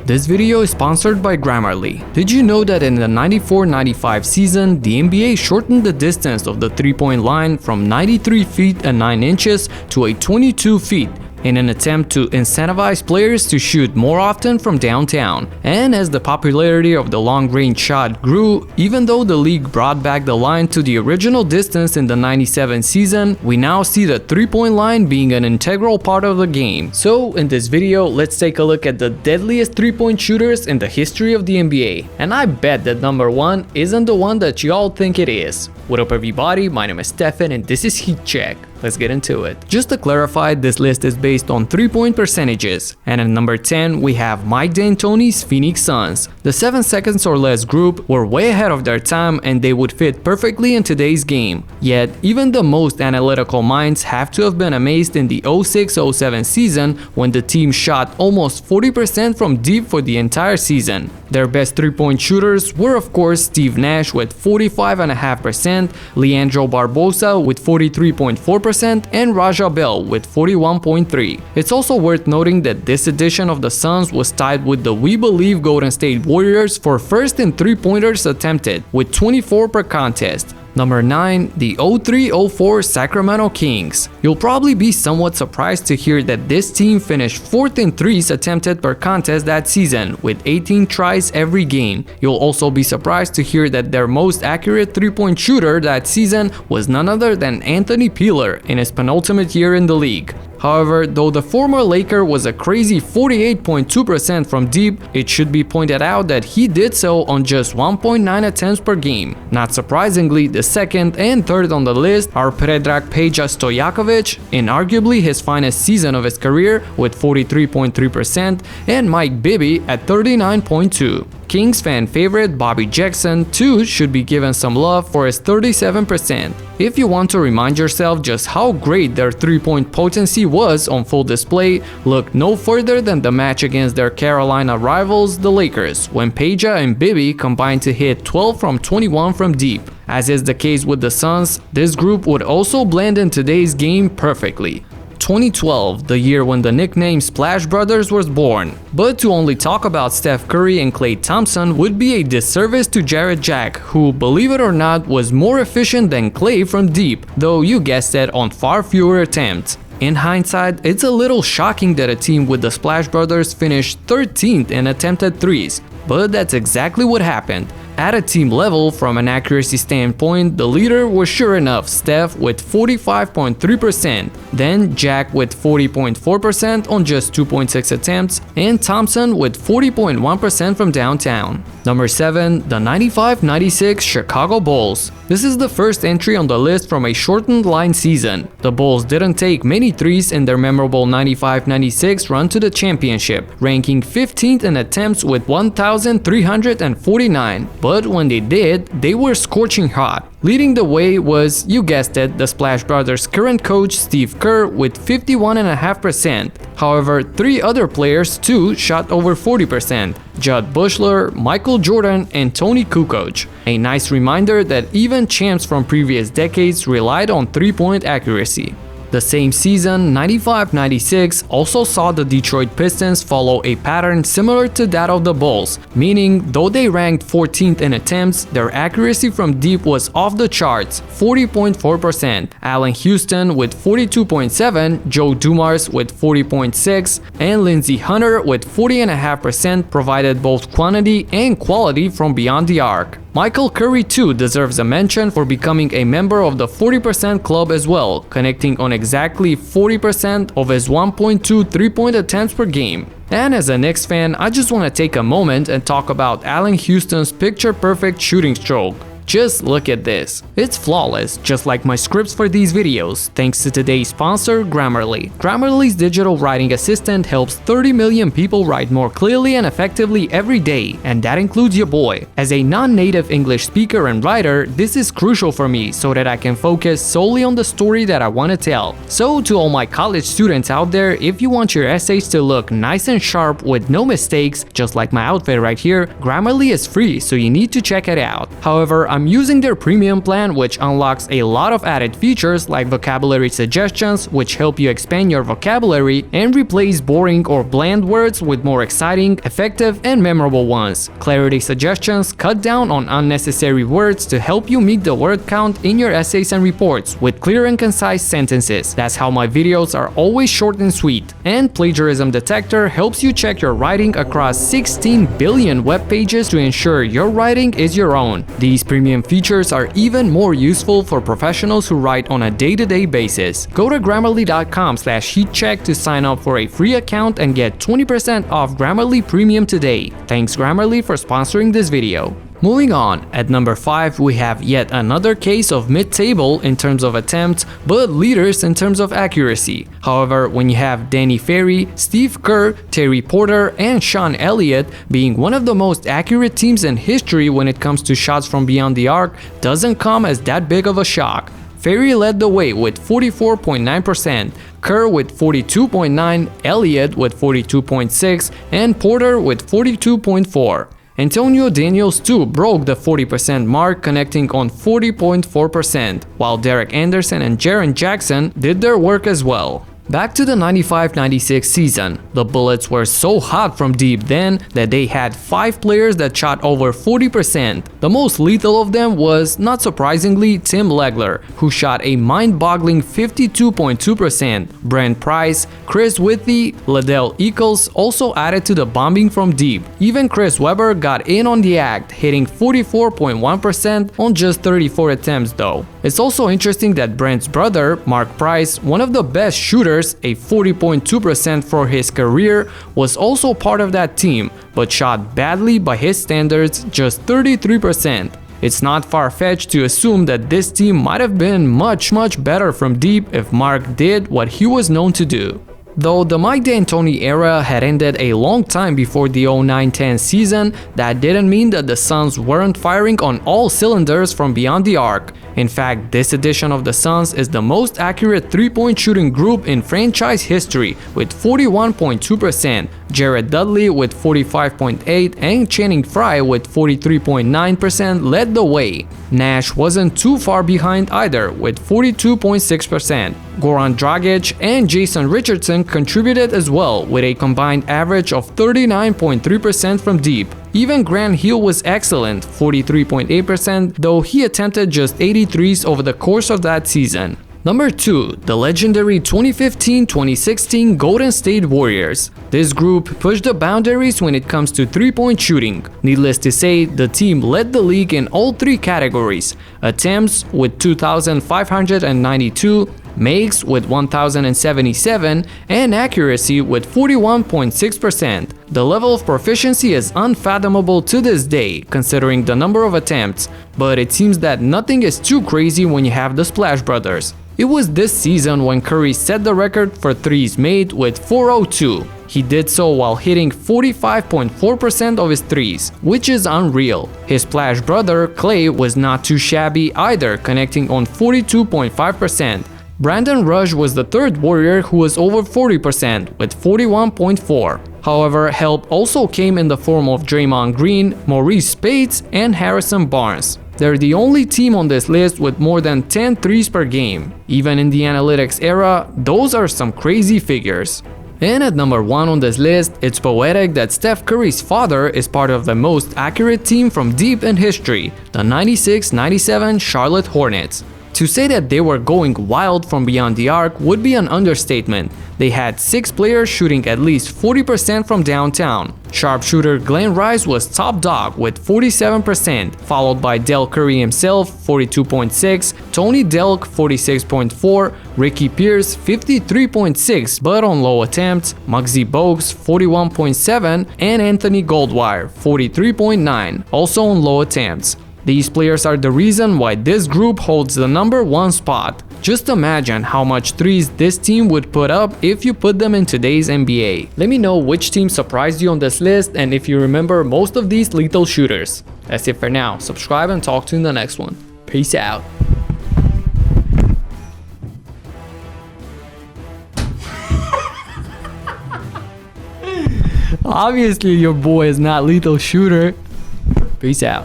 This video is sponsored by Grammarly. Did you know that in the 94-95 season, the NBA shortened the distance of the three-point line from 93 feet and 9 inches to a 22 feet? In an attempt to incentivize players to shoot more often from downtown. And as the popularity of the long-range shot grew, even though the league brought back the line to the original distance in the 97 season, we now see the three-point line being an integral part of the game. So in this video, let's take a look at the deadliest three-point shooters in the history of the NBA. And I bet that number 1 isn't the one that y'all think it is. What up everybody, my name is Stefan and this is Heat Check. Let's get into it. Just to clarify, this list is based on 3-point percentages. And at number 10, we have Mike D'Antoni's Phoenix Suns. The 7 seconds or less group were way ahead of their time and they would fit perfectly in today's game. Yet, even the most analytical minds have to have been amazed in the 06-07 season when the team shot almost 40% from deep for the entire season. Their best 3-point shooters were of course Steve Nash with 45.5%, Leandro Barbosa with 43.4%, and Raja Bell with 41.3%. It's also worth noting that this edition of the Suns was tied with the We Believe Golden State Warriors for first in 3-pointers attempted, with 24 per contest. Number 9, the 03-04 Sacramento Kings. You'll probably be somewhat surprised to hear that this team finished 4th in threes attempted per contest that season, with 18 tries every game. You'll also be surprised to hear that their most accurate 3-point shooter that season was none other than Anthony Peeler in his penultimate year in the league. However, though the former Laker was a crazy 48.2% from deep, it should be pointed out that he did so on just 1.9 attempts per game. Not surprisingly, the second and third on the list are Predrag Peja Stojakovic, in arguably his finest season of his career with 43.3%, and Mike Bibby at 39.2%. Kings fan favorite Bobby Jackson too should be given some love for his 37%. If you want to remind yourself just how great their 3-point potency was on full display, look no further than the match against their Carolina rivals, the Lakers, when Peja and Bibby combined to hit 12 from 21 from deep. As is the case with the Suns, this group would also blend in today's game perfectly. 2012, the year when the nickname Splash Brothers was born. But to only talk about Steph Curry and Klay Thompson would be a disservice to Jarrett Jack, who, believe it or not, was more efficient than Klay from deep, though you guessed it, on far fewer attempts. In hindsight, it's a little shocking that a team with the Splash Brothers finished 13th in attempted threes, but that's exactly what happened. At a team level, from an accuracy standpoint, the leader was sure enough Steph with 45.3%, then Jack with 40.4% on just 2.6 attempts, and Thompson with 40.1% from downtown. Number 7, the 95-96 Chicago Bulls. This is the first entry on the list from a shortened line season. The Bulls didn't take many threes in their memorable 95-96 run to the championship, ranking 15th in attempts with 1,349. But when they did, they were scorching hot. Leading the way was, you guessed it, the Splash Brothers' current coach Steve Kerr with 51.5%. However, 3 other players too shot over 40%. Judd Bushler, Michael Jordan, and Tony Kukoc. A nice reminder that even champs from previous decades relied on 3-point accuracy. The same season, 95-96, also saw the Detroit Pistons follow a pattern similar to that of the Bulls, meaning though they ranked 14th in attempts, their accuracy from deep was off the charts, 40.4%. Allen Houston with 42.7%, Joe Dumars with 40.6%, and Lindsey Hunter with 40.5% provided both quantity and quality from beyond the arc. Michael Curry too deserves a mention for becoming a member of the 40% club as well, connecting on exactly 40% of his 1.2 3-point attempts per game. And as a Knicks fan, I just want to take a moment and talk about Allen Houston's picture-perfect shooting stroke. Just look at this. It's flawless, just like my scripts for these videos, thanks to today's sponsor, Grammarly. Grammarly's digital writing assistant helps 30 million people write more clearly and effectively every day, and that includes your boy. As a non-native English speaker and writer, this is crucial for me so that I can focus solely on the story that I want to tell. So to all my college students out there, if you want your essays to look nice and sharp with no mistakes, just like my outfit right here, Grammarly is free, so you need to check it out. However, I'm using their premium plan, which unlocks a lot of added features like vocabulary suggestions, which help you expand your vocabulary and replace boring or bland words with more exciting, effective, and memorable ones. Clarity suggestions cut down on unnecessary words to help you meet the word count in your essays and reports with clear and concise sentences. That's how my videos are always short and sweet. And plagiarism detector helps you check your writing across 16 billion web pages to ensure your writing is your own. These premium features are even more useful for professionals who write on a day-to-day basis. Go to grammarly.com/heatcheck to sign up for a free account and get 20% off Grammarly Premium today. Thanks Grammarly for sponsoring this video. Moving on, at number 5 we have yet another case of mid-table in terms of attempts, but leaders in terms of accuracy. However, when you have Danny Ferry, Steve Kerr, Terry Porter, and Sean Elliott being one of the most accurate teams in history when it comes to shots from beyond the arc, doesn't come as that big of a shock. Ferry led the way with 44.9%, Kerr with 42.9%, Elliott with 42.6%, and Porter with 42.4%. Antonio Daniels too broke the 40% mark, connecting on 40.4%, while Derek Anderson and Jaren Jackson did their work as well. Back to the 95-96 season, the Bullets were so hot from deep then that they had 5 players that shot over 40%. The most lethal of them was, not surprisingly, Tim Legler, who shot a mind-boggling 52.2%. Brent Price, Chris Withy, Liddell Eccles also added to the bombing from deep. Even Chris Webber got in on the act, hitting 44.1% on just 34 attempts though. It's also interesting that Brent's brother, Mark Price, one of the best shooters, a 40.2% for his career, was also part of that team, but shot badly by his standards, just 33%. It's not far-fetched to assume that this team might have been much better from deep if Mark did what he was known to do. Though the Mike D'Antoni era had ended a long time before the 09-10 season, that didn't mean that the Suns weren't firing on all cylinders from beyond the arc. In fact, this edition of the Suns is the most accurate three-point shooting group in franchise history with 41.2%, Jared Dudley with 45.8%, and Channing Frye with 43.9% led the way. Nash wasn't too far behind either with 42.6%. Goran Dragic and Jason Richardson contributed as well with a combined average of 39.3% from deep. Even Grant Hill was excellent, 43.8%, though he attempted just 83s over the course of that season. Number 2, the legendary 2015-2016 Golden State Warriors. This group pushed the boundaries when it comes to three-point shooting. Needless to say, the team led the league in all 3 categories: attempts with 2,592, makes with 1,077, and accuracy with 41.6%. The level of proficiency is unfathomable to this day, considering the number of attempts, but it seems that nothing is too crazy when you have the Splash Brothers. It was this season when Curry set the record for threes made with 402. He did so while hitting 45.4% of his threes, which is unreal. His Splash brother, Clay, was not too shabby either, connecting on 42.5%. Brandon Rush was the third Warrior who was over 40% with 41.4%. However, help also came in the form of Draymond Green, Maurice Spates, and Harrison Barnes. They're the only team on this list with more than 10 threes per game. Even in the analytics era, those are some crazy figures. And at number 1 on this list, it's poetic that Steph Curry's father is part of the most accurate team from deep in history, the 96-97 Charlotte Hornets. To say that they were going wild from beyond the arc would be an understatement. They had 6 players shooting at least 40% from downtown. Sharpshooter Glenn Rice was top dog with 47%, followed by Del Curry himself 42.6%, Tony Delk 46.4%, Ricky Pierce 53.6% but on low attempts, Muggsy Bogues 41.7%, and Anthony Goldwire 43.9%, also on low attempts. These players are the reason why this group holds the number 1 spot. Just imagine how much threes this team would put up if you put them in today's NBA. Let me know which team surprised you on this list and if you remember most of these lethal shooters. That's it for now. Subscribe and talk to you in the next one. Peace out. Obviously your boy is not lethal shooter. Peace out.